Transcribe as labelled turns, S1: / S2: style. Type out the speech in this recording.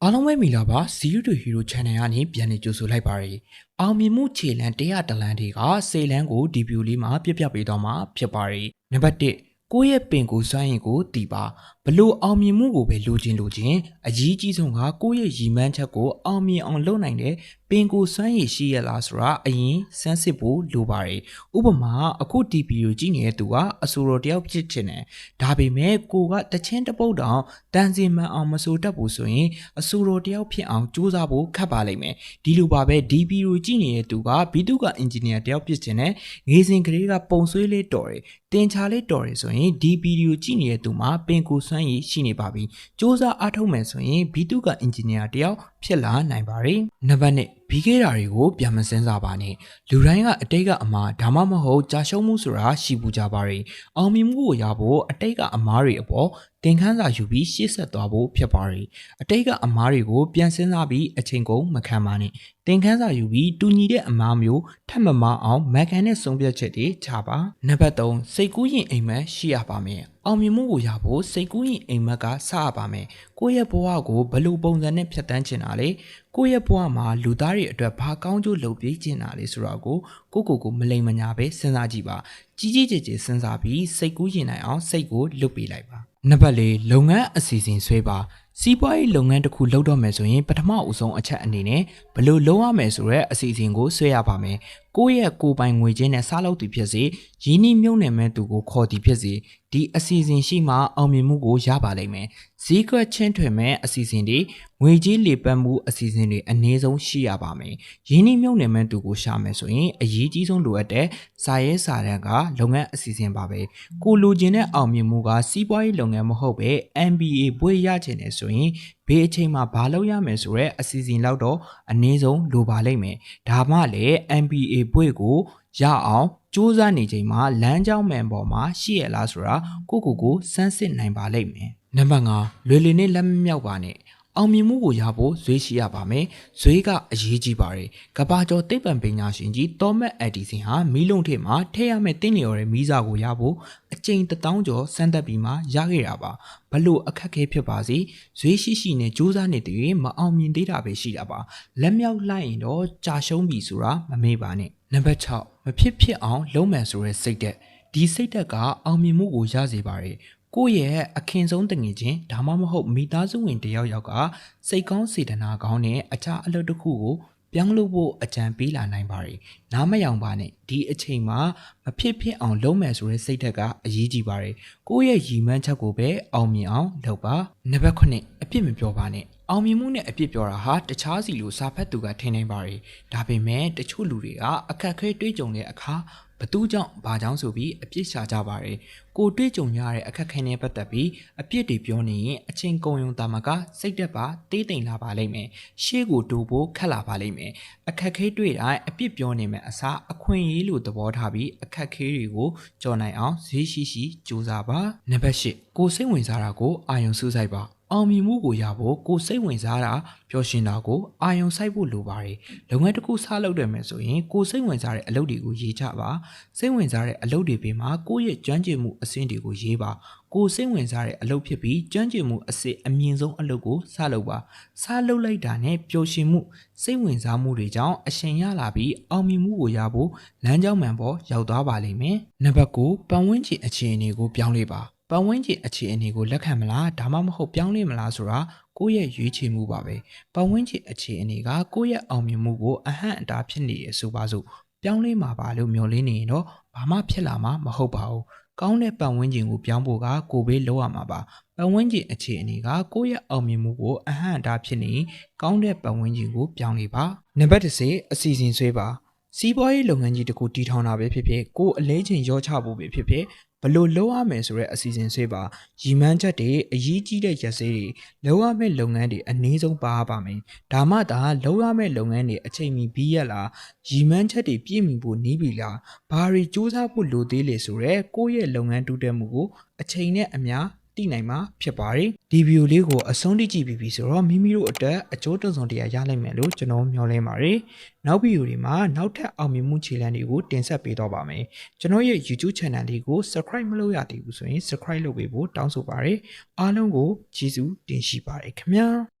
S1: အားလုံးပဲမင်္ဂလာပါ Zero to Hero Channel ကနေပြန်လည်ကြိုဆိုလိုက်ပါရစေ။အောင်မြင်မှုခြေလှမ်း100တလန်းတွေက10လန်းကိုဒီဗီဒီယိုလေးမှာပြပေးတော့မှာဖြစ်ပါရစေ။နံပါတ်1ကိုယ့်ရဲ့ပင်ကိုစွမ်းရည်ကိုတည်ပါဘလို့အောင်မြင်မှုကိုပဲလိုချင်အရေးကြီးဆုံးကကိုယ့်ရဲ့ရည်မှန်းချက်ကိုအောင်မြင်အောင်လုပ်နိုင်တဲ့ပင်ကိုစွမ်းရည်ရှိရလားဆိုတာအရင်စမ်းစစ်ဖို့လိုပါတယ်ဥပမာအခုဒီဗီဒီယိုကြည့်နေတဲ့သူကအဆိုတော်တယောက်ဖြစ်ချင်တယ်ဒါပေမဲ့ကိုကတချင်းတပုတ်တောင်တန်စီမှန်အောင်မဆိုတတ်ဘူးဆိုရင်အဆိုတော်တယောက်ဖြစ်အောင်ကြိုးစားဖို့ခက်ပါလိမ့်မယ်ဒီလိုပါပဲဒီဗီဒီယိုကြည့်နေတဲ့သူကဘီသူကအင်ဂျင်နီယာတယောက်ဖြစ်ချင်တယ်ငေးစဉ်ကလေးကပုံဆွဲလေးတော်တယ်တင်ချလေးတော်တယ်ဆိုရင်ဒီဗီဒီယိုကြည့်နေတဲ့သူမှာပင်ကိုစွမ်းရည်ရှိနေပါပြီစ조사အားထုတ်မယ်ဆိုရင်ဘီသူကအင်ဂျင်နီယာတယောက်ဖြစ်လာနိုင်ပါတယ်နံပါတ်1ပြီးခဲ့တာတွေကိုပြန်မစင်းစားပါနဲ့လူတိုင်းကအတိတ်ကအမားဒါမှမဟုတ်ကြာရှုံးမှုဆိုတာရှိပူကြပါရယ်အောင်မြင်မှုကိုရဖို့အတိတ်ကအမားတွေအပေါ်သင်ခန်းစာယူပြီးရှေ့ဆက်သွားဖို့ဖြစ်ပါရယ်အတိတ်ကအမားတွေကိုပြန်စင်းစားပြီးအချိန်ကုန်မခံပါနဲ့သင်ခန်းစာယူပြီးတူညီတဲ့အမားမျိုးထပ်မမအောင်မကန်တဲ့ဆုံးဖြတ်ချက်တွေချပါနံပါတ်3စိတ်ကူးရင်အိမ်မက်ရှိရပါမယ်အောင်မြင်မှုကိုရဖို့စိတ်ကူးရင်အိမ်မက်ကစရပါမယ်ကိုယ့်ရဲ့ဘဝကိုဘယ်လိုပုံစံနဲ့ဖြတ်တန်းချင်တာလဲကိုယ့်ရဲ့ဘဝမှာလူသားတွေအတွက်ဘာကောင်းကျိုးလုပ်ပေးချင်တာလဲဆိုတော့ကိုမလိမ်မညာပဲစဉ်းစားကြည့်ပါကြီးကြီးကျယ်ကျယ်စဉ်းစားပြီးစိတ်ကူးရင်နိုင်အောင်စိတ်ကိုလွတ်ပေးလိုက်ပါနံပါတ်4လုပ်ငန်းအစီအစဉ်ဆွဲပါစီးပွားရေးလုပ်ငန်းတစ်ခုလုပ်တော့မယ်ဆိုရင်ပထမအဦးဆုံးအချက်အနေနဲ့ဘယ်လိုလုပ်ရမယ်ဆိုတဲ့အစီအစဉ်ကိုဆွဲရပါမယ်ကိုယ့်ရဲ့ကိုယ်ပိုင်ငွေချင်းနဲ့စားလုပ်သူဖြစ်စေရင်းနှီးမြှုပ်နှံမဲ့သူကိုခေါ်သည်ဖြစ်စေဒီအစီအစဉ်ရှိမှအောင်မြင်မှုကိုရပါလိမ့်မယ်ဈေးကွက်ချင်းထွင်မဲ့အစီအစဉ်တွေငွေကြေးလေပတ်မှုအစီအစဉ်တွေအနည်းဆုံးရှိရပါမယ်ရင်းနှီးမြှုပ်နှံမဲ့သူကိုရှာမယ်ဆိုရင်အရေးကြီးဆုံးလိုအပ်တဲ့စာရေးစာတမ်းကလုပ်ငန်းအစီအစဉ်ပါပဲကိုလိုချင်တဲ့အောင်မြင်မှုကစီးပွားရေးလုပ်ငန်းမဟုတ်ပဲ MBA ဘွဲ့ရချင်တယ်ဆိုရင်ဘေးအချိန်မှာဘာလုပ်ရမယ်ဆိုရဲအစီအစဉ်လောက်တော့အနည်းဆုံးလိုပါလိမ့်မယ်ဒါမှလည်း MBA ဘွဲ့ကိုရအောင်စူးစမ်းနေချိန်မှာလမ်းကြောင်းမှန်ပေါ်မှာရှိရလားဆိုတာကိုစမ်းစစ်နိုင်ပါလိမ့်မယ်နံပါတ်5လွယ်လွယ်နဲ့လက်မမြောက်ပါနဲ့အောင်မြင်မှုကိုရဖို့ဇွေးရှိရပါမယ်။ဇွေးကအရေးကြီးပါတယ်။ကဘာကျော်သိပ္ပံပညာရှင်ကြီးသောမတ်အက်ဒီဆင်ဟာမီးလုံးထစ်မှာထည့်ရမယ့်တင်းလျော်တဲ့မီးစာကိုရဖို့အကြိမ်1000ကျော်စမ်းသပ်ပြီးမှရခဲ့တာပါ။ဘလို့အခက်ခဲဖြစ်ပါစေဇွေးရှိနဲ့စူးစမ်းနေတဲ့မအောင်မြင်သေးတာပဲရှိတာပါ။လက်မြောက်လိုက်ရင်တော့ကြာရှုံးပြီဆိုတာမမေ့ပါနဲ့။နံပါတ်6မဖြစ်အောင်လုံးမယ်ဆိုတဲ့စိတ်သက်ဒီစိတ်သက်ကအောင်မြင်မှုကိုရစေပါတယ်။ကိုယ့်ရဲ့အခင်းဆုံးတငယ်ချင်းဒါမှမဟုတ်မိသားစုဝင်တယောက်ကစိတ်ကောင်းစေတနာကောင်းနဲ့အခြားအလုပ်တစ်ခုကိုပြောင်းလို့ဖို့အကြံပေးလာနိုင်ပါတယ်။နားမယောင်ပါနဲ့ဒီအချိန်မှာမဖြစ်အောင်လုပ်မယ်ဆိုတဲ့စိတ်ဓာတ်ကအရေးကြီးပါတယ်။ကိုယ့်ရဲ့ရည်မှန်းချက်ကိုပဲအောင်မြင်အောင်လုပ်ပါ။နံပါတ်9အပြစ်မပြောပါနဲ့အောင်မြင်မှုနဲ့အပြစ်ပြောတာဟာတခြားစီလိုစာဖတ်သူကထင်နိုင်ပါတယ်။ဒါပေမဲ့တချို့လူတွေကအခက်အခဲတွေးကြုံတဲ့အခါဘသူကြောင့်ဘာကြောင့်ဆိုပြီးအပြစ်ရှာကြပါတယ်ကိုတွေးကြုံရတဲ့အခက်ခဲနဲ့ပတ်သက်ပြီးအပြစ်တွေပြောနေရင်အချင်းကုန်ယုံတာမကစိတ်သက်ပါတေးတိမ်လာပါလိမ့်မယ်ရှေ့ကိုတိုးဖို့ခက်လာပါလိမ့်မယ်အခက်ခဲတွေ့တိုင်းအပြစ်ပြောနေမယ်အစားအခွင့်အရေးလို့သဘောထားပြီးအခက်ခဲတွေကိုကြော်နိုင်အောင်ဈေးရှိကြိုးစားပါနံပါတ်8ကိုစိတ်ဝင်စားတာကိုအာရုံစူးစိုက်ပါအောင်မြင်မှုကိုရဖို့ကိုစိတ်ဝင်စားတာပျော်ရွှင်တာကိုအာရုံစိုက်ဖို့လိုပါတယ်လုပ်ငန်းတစ်ခုစလုပ်တယ်မယ်ဆိုရင်ကိုစိတ်ဝင်စားတဲ့အလုပ်တွေကိုရေးချပါစိတ်ဝင်စားတဲ့အလုပ်တွေပြီးမှကိုယ့်ရဲ့ကျွမ်းကျင်မှုအဆင့်တွေကိုရေးပါကိုစိတ်ဝင်စားတဲ့အလုပ်ဖြစ်ပြီးကျွမ်းကျင်မှုအဆင့်အမြင့်ဆုံးအလုပ်ကိုစလုပ်ပါစလုပ်လိုက်တာနဲ့ပျော်ရွှင်မှုစိတ်ဝင်စားမှုတွေကြောင့်အရှင်ရလာပြီးအောင်မြင်မှုကိုရဖို့လမ်းကြောင်းမှန်ပေါ်ရောက်သွားပါလိမ့်မယ်နံပါတ်9ပတ်ဝန်းကျင်အခြေအနေကိုပြောင်းလဲပါပတ်ဝန်းကျင်အခြေအနေကိုလက်ခံမလားဒါမှမဟုတ်ပြောင်းလဲမလားဆိုတာကိုယ့်ရဲ့ရွေးချယ်မှုပါပဲပတ်ဝန်းကျင်အခြေအနေကကိုယ့်ရဲ့အောင်မြင်မှုကိုအဟန့်အတားဖြစ်နေရဆိုပါစို့ပြောင်းလဲမှာပါလို့မျှော်လင့်နေရင်တော့ဘာမှဖြစ်လာမှာမဟုတ်ပါဘူးကောင်းတဲ့ပတ်ဝန်းကျင်ကိုပြောင်းဖို့ကကိုယ်ပဲလုပ်ရမှာပါပတ်ဝန်းကျင်အခြေအနေကကိုယ့်ရဲ့အောင်မြင်မှုကိုအဟန့်အတားဖြစ်နေကောင်းတဲ့ပတ်ဝန်းကျင်ကိုပြောင်းလဲပါနံပါတ်10အစီအစဉ်ဆွဲပါစီးပွားရေးလုပ်ငန်းကြီးတစ်ခုတည်ထောင်တာပဲဖြစ်ဖြစ်ကိုယ်အလဲချိန်ရောချဖို့ပဲဖြစ်ဖြစ်ဘလို့လုပ်ရမယ်ဆိုတဲ့အစီအစဉ်ဆွဲပါရည်မှန်းချက်တွေအရေးကြီးတဲ့ရက်စဲတွေလုပ်ရမယ့်လုပ်ငန်းတွေအနည်းဆုံးပါပါမယ်ဒါမှသာလုပ်ရမယ့်လုပ်ငန်းတွေအချိန်မီပြီးရလားရည်မှန်းချက်တွေပြည့်မီဖို့နီးပြီလားဘာတွေစူးစမ်းဖို့လိုသေးလဲဆိုတော့ကိုယ့်ရဲ့လုပ်ငန်းတိုးတက်မှုကိုအချိန်နဲ့အမျှသိနိုင်မှာဖြစ်ပါတယ်ဒီဗီဒီယိုလေးကိုအဆုံးထိကြည့်ပြီးပြီဆိုတော့မိမိတို့အတွက်အကျိုးတုံစုံတရားရနိုင်မယ်လို့ကျွန်တော်မျှော်လင့်ပါတယ်နောက်ဗီဒီယိုတွေမှာနောက်ထပ်အောင်မြင်မှုခြေလှမ်းတွေကိုတင်ဆက်ပေးတော့ပါမယ်ကျွန်တော်ရဲ့ YouTube Channel လေးကို Subscribe မလုပ်ရသေးဘူးဆိုရင် Subscribe လုပ်ပေးဖို့တောင်းဆိုပါတယ်အားလုံးကိုကျေးဇူးတင်ရှိပါတယ်ခင်ဗျာ